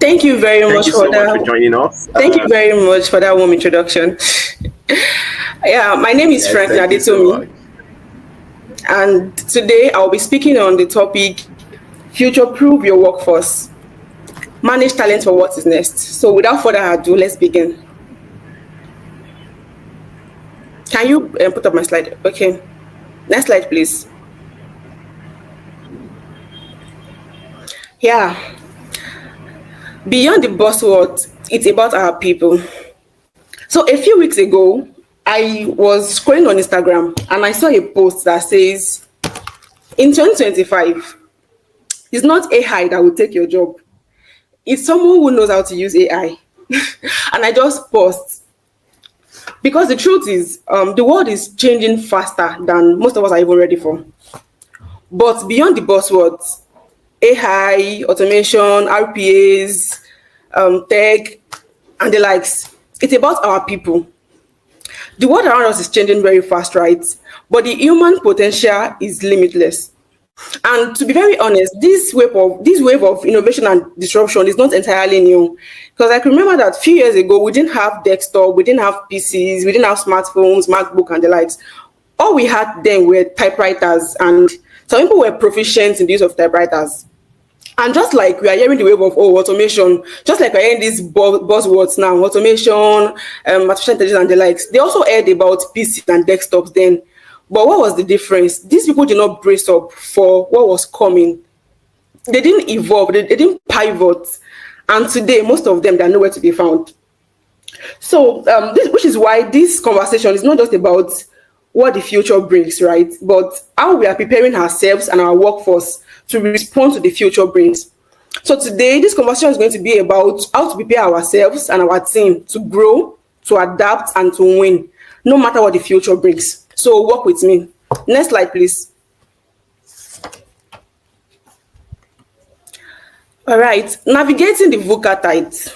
Thank you very Thank much you for so much for that. joining us. Thank you very much for that warm introduction. Yeah, my name is Yes, Franklin thank you so much. Adetomi, and today I'll be speaking on the topic future proof your workforce, manage talent for what is next. So, without further ado, let's begin. Can you put up my slide? Okay, next slide, please. Yeah, beyond the buzzword, it's about our people. So, a few weeks ago, I was scrolling on Instagram and I saw a post that says, in 2025, it's not AI that will take your job. It's someone who knows how to use AI. And I just paused because the truth is, the world is changing faster than most of us are even ready for. But beyond the buzzwords, AI, automation, RPAs, tech, and the likes, it's about our people. The world around us is changing very fast, right? But the human potential is limitless. And to be very honest, this wave of innovation and disruption is not entirely new. Because I can remember that a few years ago, we didn't have desktop, we didn't have PCs, we didn't have smartphones, MacBook, and the likes. All we had then were typewriters, and some people were proficient in the use of typewriters. And just like we are hearing the wave of automation, just like we're hearing these buzzwords now, automation, artificial intelligence, and the likes, they also heard about PCs and desktops then. But what was the difference? These people did not brace up for what was coming. They didn't evolve, they didn't pivot. And today, most of them, they are nowhere to be found. So, which is why this conversation is not just about what the future brings, right? But how we are preparing ourselves and our workforce to respond to the future brings. So today, this conversation is going to be about how to prepare ourselves and our team to grow, to adapt, and to win, no matter what the future brings. So work with me. Next slide, please. All right, navigating the VUCA tides.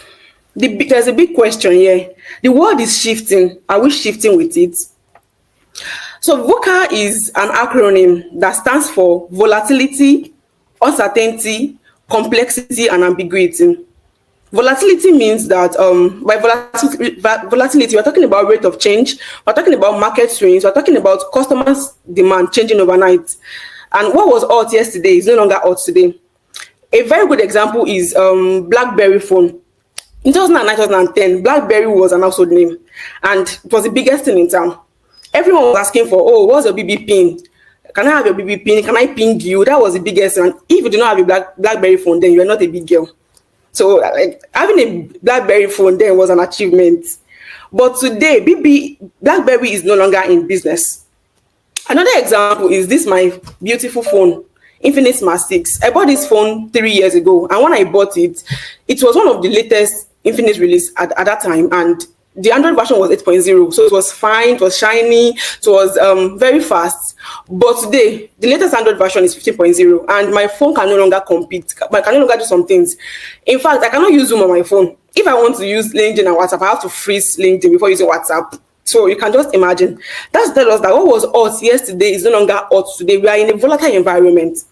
There's a big question here. The world is shifting. Are we shifting with it? So VUCA is an acronym that stands for volatility, uncertainty, complexity, and ambiguity. Volatility means that by volatility, we're talking about rate of change, we're talking about market swings, we're talking about customers' demand changing overnight. And what was hot yesterday is no longer hot today. A very good example is BlackBerry phone. In 2009, 2010, BlackBerry was an household name, and it was the biggest thing in town. Everyone was asking for, oh, what's your BB pin? Can I have your BB pin? Can I ping you? That was the biggest one. If you do not have a BlackBerry phone, then you are not a big girl. So like, having a BlackBerry phone then was an achievement. But today, BlackBerry is no longer in business. Another example is this my beautiful phone, Infinix Smart 6. I bought this phone 3 years ago, and when I bought it, it was one of the latest Infinix release at that time, and the Android version was 8.0, so it was fine, it was shiny, it was very fast. But today, the latest Android version is 15.0, and my phone can no longer compete. I can no longer do some things. In fact, I cannot use Zoom on my phone. If I want to use LinkedIn and WhatsApp, I have to freeze LinkedIn before using WhatsApp. So you can just imagine. That's tell us that what was hot yesterday is no longer hot today. We are in a volatile environment.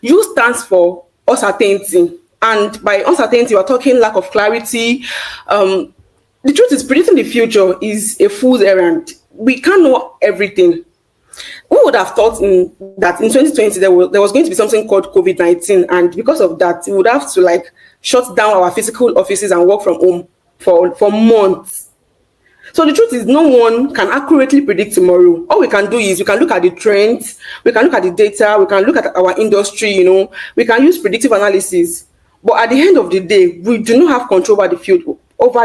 U stands for uncertainty, and by uncertainty, we're talking lack of clarity. The truth is, predicting the future is a fool's errand. We can't know everything. Who would have thought that in 2020 there was going to be something called COVID-19, and because of that, we would have to like shut down our physical offices and work from home for months. So the truth is, no one can accurately predict tomorrow. All we can do is we can look at the trends, we can look at the data, we can look at our industry. We can use predictive analysis. But at the end of the day, we do not have control over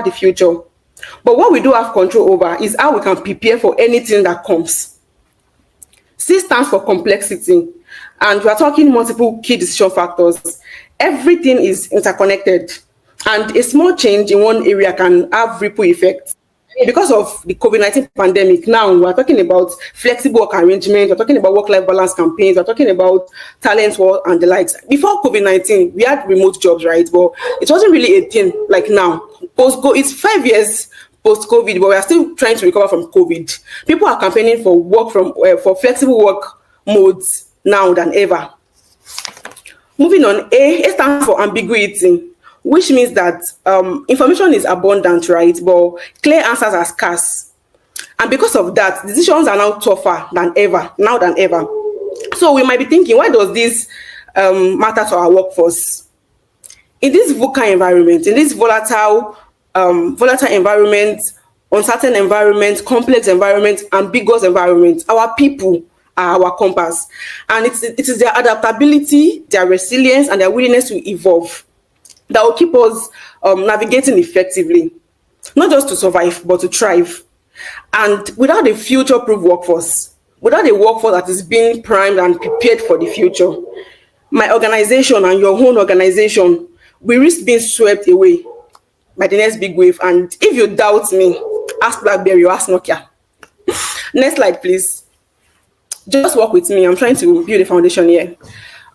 the future. But what we do have control over is how we can prepare for anything that comes. C stands for complexity, and we are talking multiple key decision factors. Everything is interconnected, and a small change in one area can have ripple effects. Because of the COVID-19 pandemic, now we're talking about flexible work arrangements, we're talking about work-life balance campaigns, we're talking about talent war and the likes. Before COVID-19, we had remote jobs, right? But it wasn't really a thing like now. It's 5 years post-COVID, but we are still trying to recover from COVID. People are campaigning for flexible work modes now than ever. Moving on, A stands for ambiguity. which means that information is abundant, right? But clear answers are scarce. And because of that, decisions are now tougher than ever, now than ever. So we might be thinking, why does this matter to our workforce? In this VUCA environment, in this volatile environment, uncertain environment, complex environment, ambiguous environment, our people are our compass. And it is their adaptability, their resilience, and their willingness to evolve that will keep us navigating effectively, not just to survive, but to thrive. And without a future-proof workforce, without a workforce that is being primed and prepared for the future, my organization and your own organization will risk being swept away by the next big wave. And if you doubt me, ask BlackBerry or ask Nokia. Next slide, please. Just work with me. I'm trying to build a foundation here.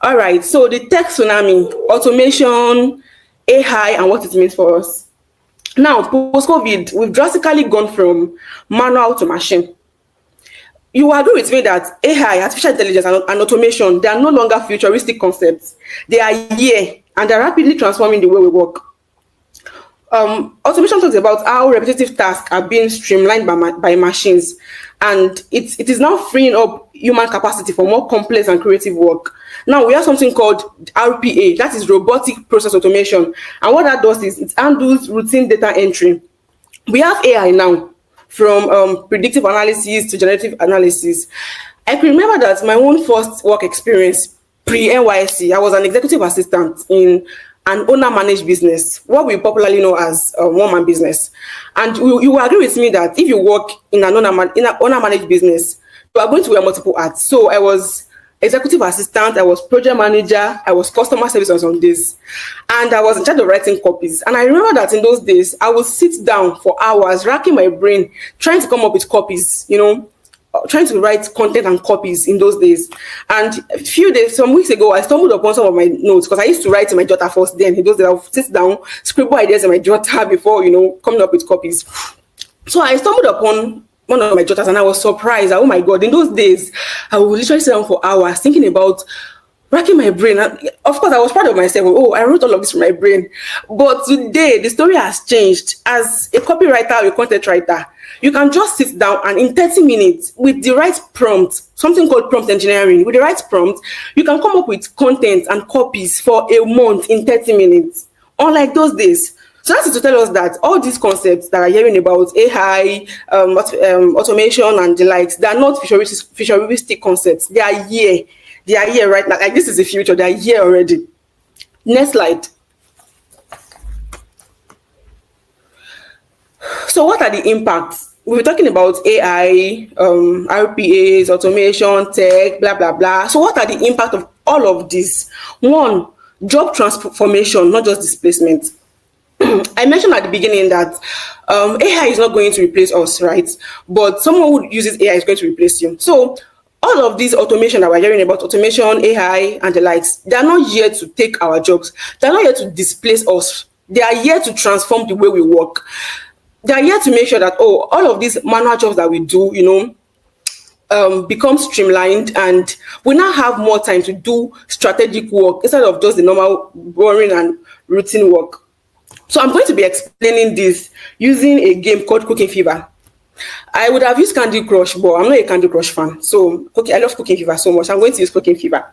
All right. So the tech tsunami, automation, AI, and what it means for us. Now, post-COVID, we've drastically gone from manual to machine. You will agree with me that AI, artificial intelligence, and automation, they are no longer futuristic concepts. They are here, and they're rapidly transforming the way we work. Automation talks about how repetitive tasks are being streamlined by machines, and it is now freeing up human capacity for more complex and creative work. Now we have something called RPA, that is robotic process automation, and what that does is it handles routine data entry. We have AI now, from predictive analysis to generative analysis. I can remember that my own first work experience pre-NYSC, I was an executive assistant in an owner-managed business, what we popularly know as one-man business. And you will agree with me that if you work in an owner-managed business, you are going to wear multiple hats. So I was executive assistant, I was project manager, I was customer service on some days, and I was in charge of writing copies. And I remember that in those days, I would sit down for hours, racking my brain, trying to come up with copies, trying to write content and copies in those days. And some weeks ago, I stumbled upon some of my notes because I used to write in my jotter first. Then in those days, I would sit down, scribble ideas in my jotter before, coming up with copies. So I stumbled upon one of my jotters and I was surprised. Oh my God, in those days, I would literally sit down for hours thinking about racking my brain. And of course, I was proud of myself. Oh, I wrote all of this from my brain. But today, the story has changed. As a copywriter or a content writer, you can just sit down and in 30 minutes with the right prompt, something called prompt engineering, with the right prompt, you can come up with content and copies for a month in 30 minutes, unlike those days. So that's to tell us that all these concepts that are hearing about AI, automation and the likes, they are not futuristic concepts. They are here. They are here right now. Like this is the future. They are here already. Next slide. So what are the impacts? We're talking about AI, RPAs, automation, tech, blah, blah, blah. So what are the impact of all of this? One, job transformation, not just displacement. I mentioned at the beginning that AI is not going to replace us, right? But someone who uses AI is going to replace you. So all of these automation that we're hearing about, automation, AI, and the likes, they are not here to take our jobs. They're not here to displace us. They are here to transform the way we work. They are here to make sure that, all of these manual jobs that we do, become streamlined, and we now have more time to do strategic work instead of just the normal boring and routine work. So I'm going to be explaining this using a game called Cooking Fever. I would have used Candy Crush, but I'm not a Candy Crush fan. So, I love Cooking Fever so much. I'm going to use Cooking Fever.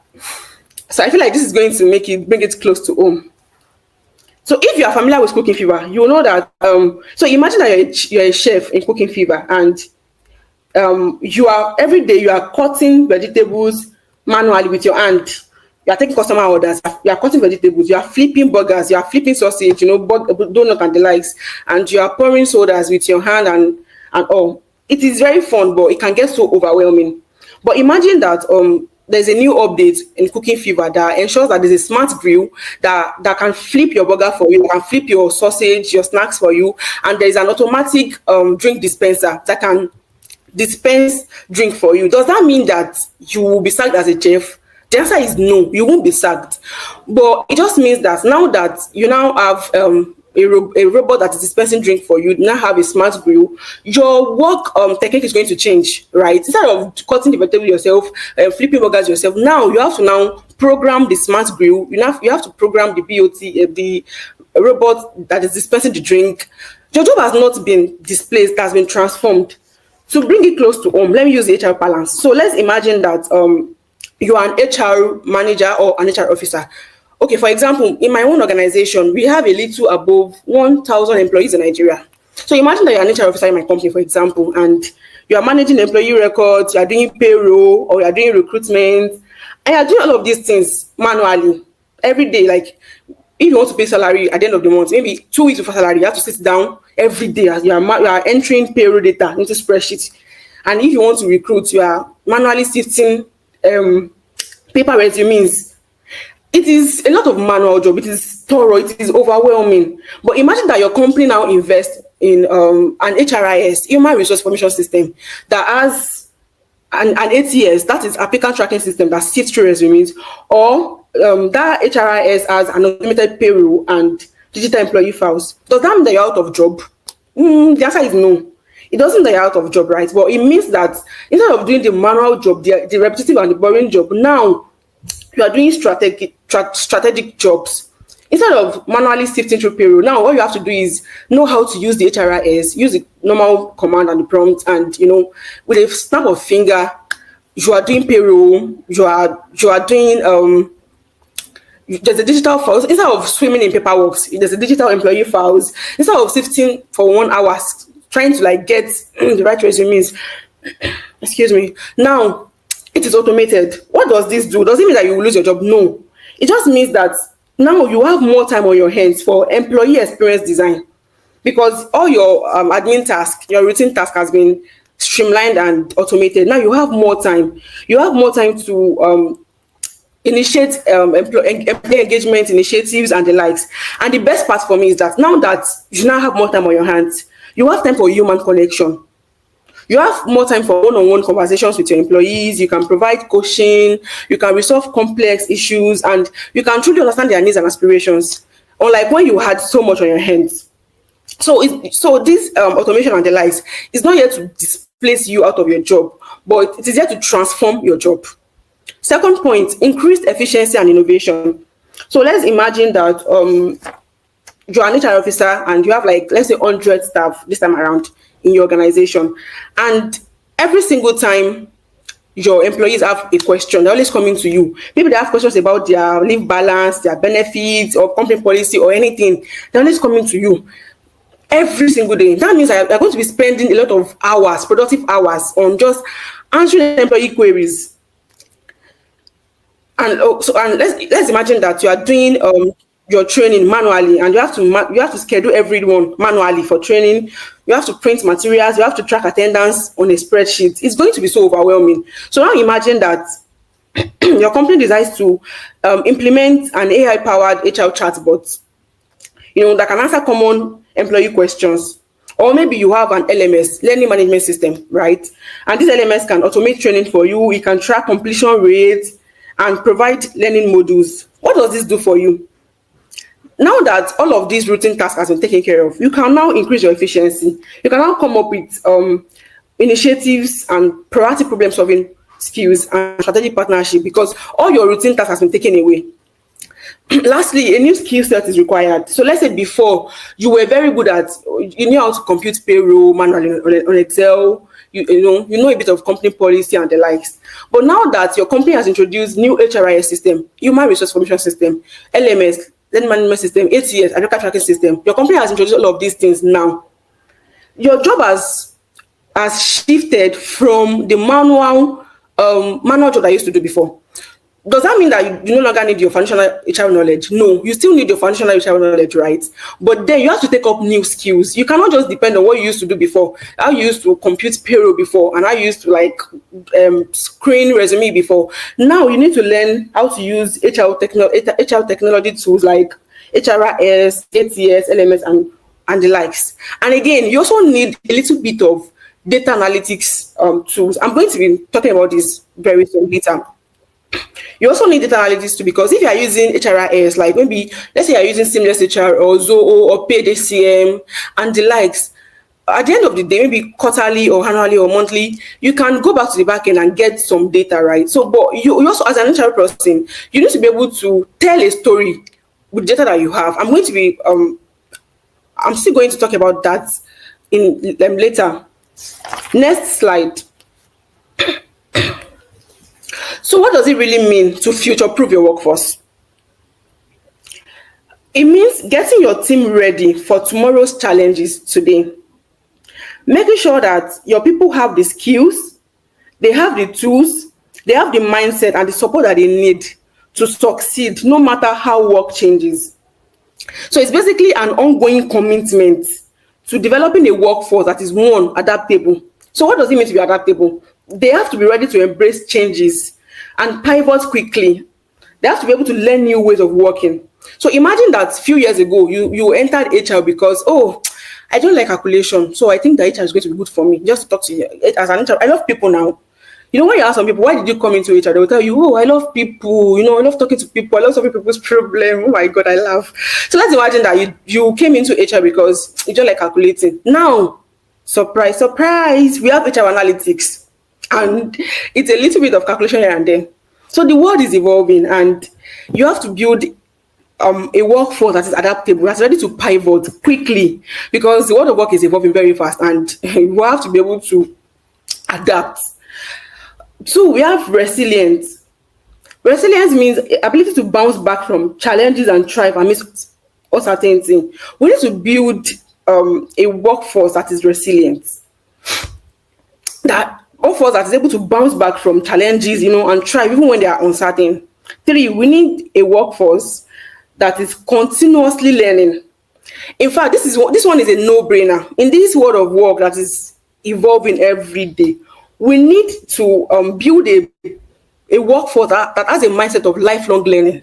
So I feel like this is going to bring it close to home. So if you are familiar with Cooking Fever, you will know that, so imagine that you're a chef in Cooking Fever, and every day you are cutting vegetables manually with your hand. You are taking customer orders, you are cutting vegetables, you are flipping burgers, you are flipping sausage, donut and the likes, and you are pouring sodas with your hand and all. It is very fun, but it can get so overwhelming. But imagine that there's a new update in Cooking Fever that ensures that there's a smart grill that can flip your burger for you, that can flip your sausage, your snacks for you, and there's an automatic drink dispenser that can dispense drink for you. Does that mean that you will be sacked as a chef? The answer is no, you won't be sacked. But it just means that now that you now have a robot that is dispensing drink for you, now have a smart grill, your work technique is going to change, right? Instead of cutting the vegetable yourself, flipping burgers yourself, now you have to program the smart grill. You have to program the BOT, the a robot that is dispensing the drink. Your job has not been displaced, has been transformed. To bring it close to home, let me use the HR balance. So let's imagine that you are an HR manager or an HR officer. Okay, for example, in my own organization, we have a little above 1,000 employees in Nigeria. So imagine that you're an HR officer in my company, for example, and you are managing employee records, you are doing payroll, or you are doing recruitment, and you are doing all of these things manually every day. Like, if you want to pay salary at the end of the month, maybe 2 weeks before salary, you have to sit down every day as you are entering payroll data into spreadsheet. And if you want to recruit, you are manually sifting paper resumes. It is a lot of manual job. It is thorough. It is overwhelming. But imagine that your company now invests in an HRIS, human resource information system, that has an ATS, that is applicant tracking system, that sifts through resumes, or that HRIS has an automated payroll and digital employee files. Does that mean that you're out of job? The answer is no. It doesn't mean that you're out of job, right? But it means that instead of doing the manual job, the repetitive and the boring job, now you are doing strategic jobs. Instead of manually sifting through payroll, now what you have to do is know how to use the HRIS, use the normal command and the prompt, and with a snap of finger, you are doing payroll, you are doing there's a digital files. Instead of swimming in paperwork, there's a digital employee files. Instead of sifting for 1 hour trying to get the right resumes, excuse me, now it is automated. What does this do? Does it mean that you will lose your job? No. It just means that now you have more time on your hands for employee experience design, because all your admin tasks, your routine task has been streamlined and automated. Now you have more time. You have more time to initiate employee engagement initiatives and the likes. And the best part for me is that now that you now have more time on your hands, you have time for human connection. You have more time for one-on-one conversations with your employees. You can provide coaching, you can resolve complex issues, and you can truly understand their needs and aspirations, unlike when you had so much on your hands. So this automation and the likes is not yet to displace you out of your job, but it is yet to transform your job. Second point, increased efficiency and innovation. So let's imagine that you're an HR officer and you have, let's say, 100 staff this time around in your organization, and every single time your employees have a question, they're always coming to you. Maybe they have questions about their leave balance, their benefits, or company policy, or anything. They're always coming to you every single day. That means they're going to be spending a lot of hours, productive hours, on just answering employee queries. And let's imagine that you are doing your training manually, and you have to schedule everyone manually for training. You have to print materials, you have to track attendance on a spreadsheet. It's going to be so overwhelming. So now imagine that your company decides to implement an AI-powered HR chatbot, that can answer common employee questions. Or maybe you have an LMS, learning management system, right? And this LMS can automate training for you. It can track completion rates and provide learning modules. What does this do for you? Now that all of these routine tasks has been taken care of, you can now increase your efficiency. You can now come up with initiatives and proactive problem solving skills and strategic partnership, because all your routine tasks has been taken away. Lastly, a new skill set is required. So let's say before you were very good at, you knew how to compute payroll manually on Excel, you know a bit of company policy and the likes. But now that your company has introduced new HRIS system, human resource information system, LMS, learning management system, ATS, applicant tracking system, your company has introduced all of these things now. Your job has shifted from the manual job that you used to do before. Does that mean that you no longer need your foundational HR knowledge? No, you still need your foundational HR knowledge, right? But then you have to take up new skills. You cannot just depend on what you used to do before. How you used to compute payroll before, and how you used to screen resume before. Now you need to learn how to use HR technology tools like HRIS, ATS, LMS, and the likes. And again, you also need a little bit of data analytics tools. I'm going to be talking about this very soon later. You also need data analytics too, because if you are using HRIS, like maybe let's say you are using Seamless HR or Zoho or Paid HCM and the likes, at the end of the day, maybe quarterly or annually or monthly, you can go back to the back end and get some data, right? So, but you also, as an HR person, you need to be able to tell a story with data that you have. I'm still going to talk about that in later. Next slide. So what does it really mean to future-proof your workforce? It means getting your team ready for tomorrow's challenges today. Making sure that your people have the skills, they have the tools, they have the mindset and the support that they need to succeed no matter how work changes. So it's basically an ongoing commitment to developing a workforce that is, one, adaptable. So what does it mean to be adaptable? They have to be ready to embrace changes and pivot quickly. They have to be able to learn new ways of working. So imagine that a few years ago, you entered HR because, oh, I don't like calculation, so I think that HR is going to be good for me. Just to talk to you. As an HR, I love people now. You know, when you ask some people, why did you come into HR? They will tell you, oh, I love people. You know, I love talking to people. I love solving people's problem. Oh my God, I love. So let's imagine that you came into HR because you don't like calculating. Now, surprise, surprise, we have HR analytics. And it's a little bit of calculation here and there. So the world is evolving and you have to build a workforce that is adaptable, that's ready to pivot quickly because the world of work is evolving very fast and you have to be able to adapt. Two, we have resilience. Resilience means ability to bounce back from challenges and thrive amidst uncertainty. We need to build a workforce that is resilient. That workforce that is able to bounce back from challenges, and thrive even when they are uncertain. Three, we need a workforce that is continuously learning. In fact, this one is a no-brainer. In this world of work that is evolving every day, we need to build a workforce that has a mindset of lifelong learning,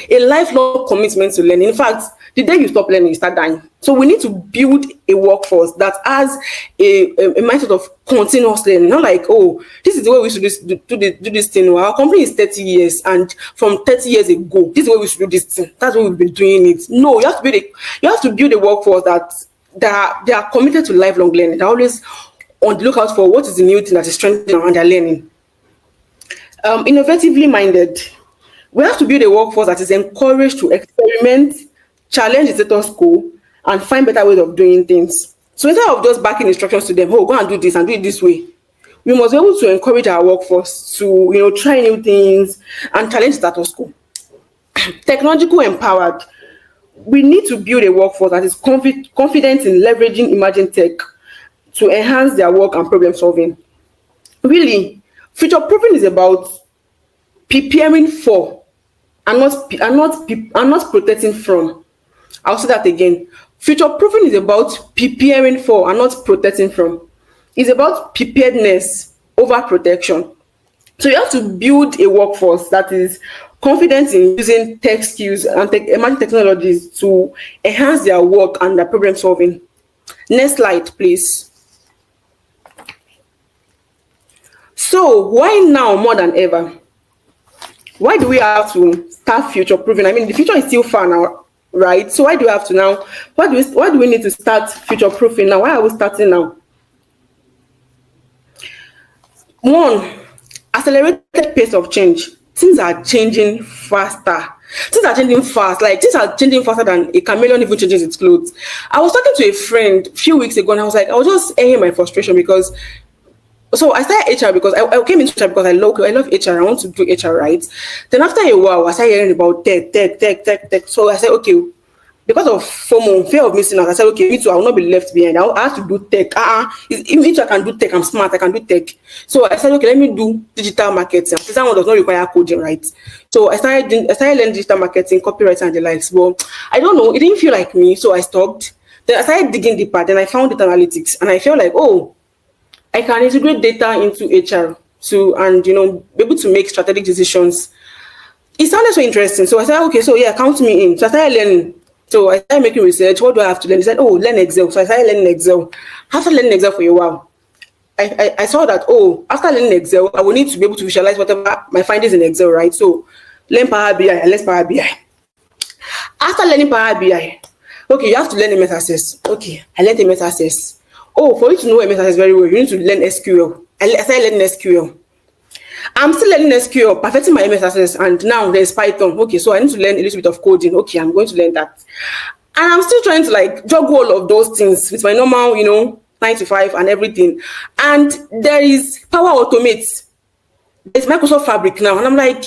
a lifelong commitment to learning. In fact, the day you stop learning, you start dying. So we need to build a workforce that has a mindset of continuous learning. Not like, oh, this is the way we should do this thing. Our company is 30 years, and from 30 years ago, this is the way we should do this thing. That's what we've been doing it. No, you have to build a workforce that they are committed to lifelong learning. They're always on the lookout for what is the new thing that is strengthening and they're learning. Innovatively minded. We have to build a workforce that is encouraged to experiment, challenge the status quo, and find better ways of doing things. So instead of just backing instructions to them, oh, go and do this and do it this way, we must be able to encourage our workforce to try new things and challenge the status quo. Technological empowered. We need to build a workforce that is confident in leveraging emerging tech to enhance their work and problem solving. Really, future proofing is about preparing for and not protecting from. I'll say that again. Future proofing is about preparing for and not protecting from. It's about preparedness over protection. So you have to build a workforce that is confident in using tech skills and emerging technologies to enhance their work and their problem solving. Next slide, please. So why now more than ever? Why do we have to start future proofing? I mean, the future is still far now, right? So why do we have to now? Why do we need to start future proofing now? Why are we starting now? One, accelerated pace of change. Things are changing faster. Things are changing fast. Like things are changing faster than a chameleon even changes its clothes. I was talking to a friend a few weeks ago, and I was just airing my frustration because. So I started HR because I came into HR because I love HR. I want to do HR right. Then after a while, I started hearing about tech. So I said, okay, because of FOMO, fear of missing out, I said, okay, me too, I will not be left behind. I have to do tech. If I can do tech, I'm smart, I can do tech. So I said, okay, let me do digital marketing. This one does not require coding, right? So I started learning digital marketing, copyright and the likes. But I don't know, it didn't feel like me, so I stopped. Then I started digging deeper. Then I found data analytics, and I felt like, oh, I can integrate data into HR and be able to make strategic decisions. It sounded so interesting. So I said, okay, so yeah, count me in. So I started learning. So I started making research. What do I have to learn? He said, oh, learn Excel. So I started learning Excel. After learning Excel for a while, I saw that, after learning Excel, I will need to be able to visualize whatever my findings in Excel, right? So learn Power BI, I learned Power BI. After learning Power BI, okay, you have to learn MS Access. Okay, I learned MS Access. Oh, for you to know MS Access very well, you need to learn SQL. I started learning SQL. I'm still learning SQL, perfecting my MS Access, and now there's Python. Okay, so I need to learn a little bit of coding. Okay, I'm going to learn that. And I'm still trying to like juggle all of those things with my normal, 9 to 5 and everything. And there is Power Automate. There's Microsoft Fabric now. And I'm like,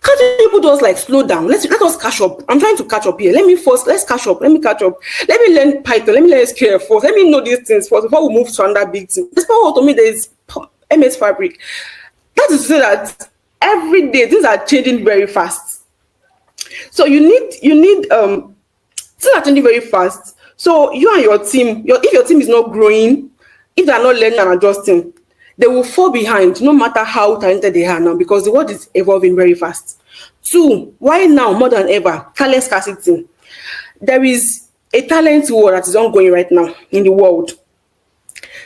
can't people just like slow down? Let us catch up. I'm trying to catch up here. Let's catch up. Let me catch up. Let me learn Python. Let me learn SQL first. Let me know these things first before we move to another big thing. There's Power Automate, there's MS Fabric. That is to say that every day things are changing very fast. So you need things are changing very fast. So you and your team, if your team is not growing, if they are not learning and adjusting, they will fall behind no matter how talented they are now, because the world is evolving very fast. Two, why now more than ever? Talent scarcity. There is a talent war that is ongoing right now in the world.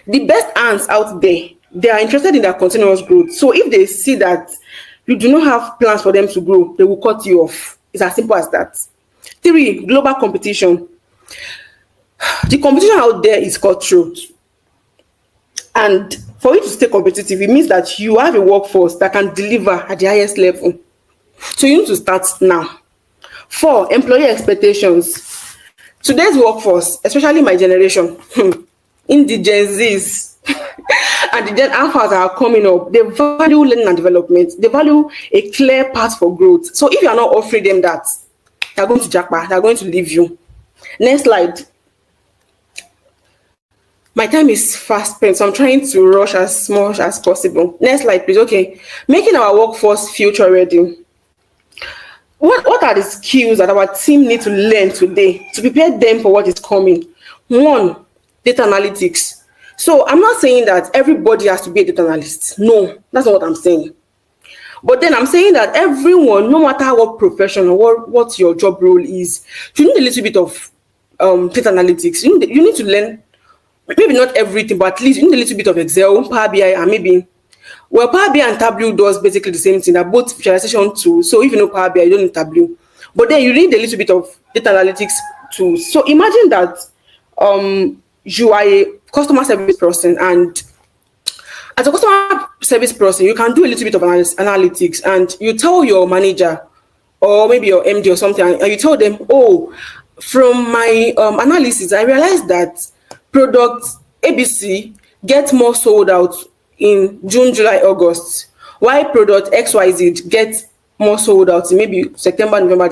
The best hands out there, they are interested in their continuous growth. So if they see that you do not have plans for them to grow, they will cut you off. It's as simple as that. Three, global competition. The competition out there is cutthroat. And for you to stay competitive, it means that you have a workforce that can deliver at the highest level. So you need to start now. Four, employee expectations. Today's workforce, especially my generation, in the Gen Zs and the Gen Alphas that are coming up, they value learning and development. They value a clear path for growth. So if you are not offering them that, they're going to jackpot, they're going to leave you. Next slide. My time is fast spent, so I'm trying to rush as much as possible. Next slide, please. Okay. Making our workforce future ready. What are the skills that our team need to learn today to prepare them for what is coming? One, data analytics. So I'm not saying that everybody has to be a data analyst. No, that's not what I'm saying. But then I'm saying that everyone, no matter what profession or what your job role is, you need a little bit of data analytics. You need to learn, maybe not everything, but at least you need a little bit of Excel, Power BI, and maybe, well, Power BI and Tableau does basically the same thing. They're both visualization tools. So if you know Power BI, you don't need Tableau. But then you need a little bit of data analytics tools. So imagine that you are a customer service person, and as a customer service person, you can do a little bit of analytics, and you tell your manager or maybe your MD or something, and you tell them, oh, from my analysis, I realized that product ABC gets more sold out in June, July, August, while product XYZ gets more sold out in maybe September, November.